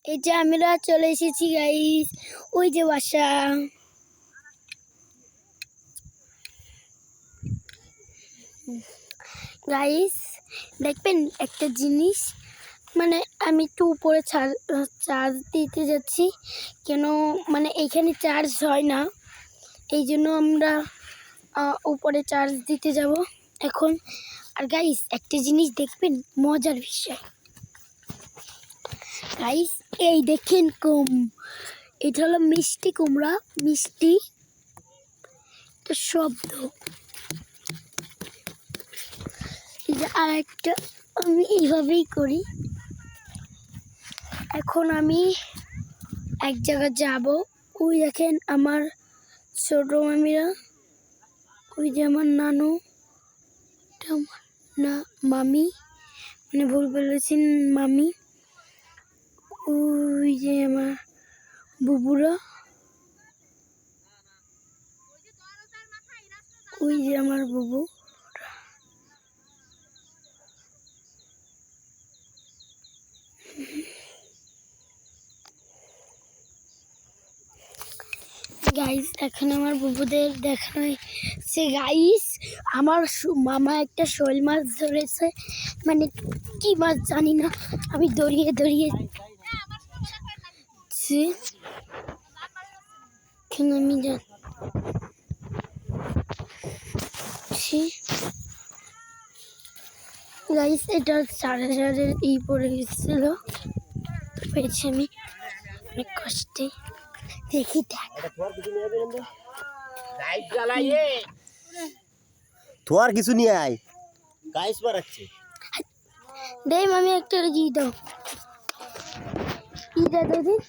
এই যে আমরা চলে এসেছি গাইস, ওই যে বাসা। গাইস দেখবেন একটা জিনিস, মানে আমি একটু উপরে চার্জ দিতে যাচ্ছি, কেন মানে এখানে চার্জ হয় না, এই জন্য আমরা উপরে চার্জ দিতে যাব এখন। আর গাইস একটা জিনিস দেখবেন, মজার বিষয় গাইস, এই দেখেন এটা হলো মিষ্টি কুমড়া, মিষ্টি তো শব্দ। আর একটা আমি এইভাবেই করি। এখন আমি এক জায়গায় যাব, ওই দেখেন আমার ছোট মামিরা, ওই যে আমার নানু, না মামি, মানে ভুল বলেছেন মামি, ওই যে আমার বুবুরা, ওই যে আমার বুবু। গাইস এখন আমার বুবুদের দেখানো হয়েছে। গাইস আমার মামা একটা শোল মাছ ধরেছে, মানে কি মাছ জানি না, আমি দড়িয়ে আমি যাচ্ছি। গাইস এটা চার্জারের পড়ে গেছিল, পেয়েছি আমি অনেক কষ্টে। দেখি তোর কিছু নিয়ে আয়, গাইস বাড়াচ্ছে। দেই মামি একটা ই দাও দিন।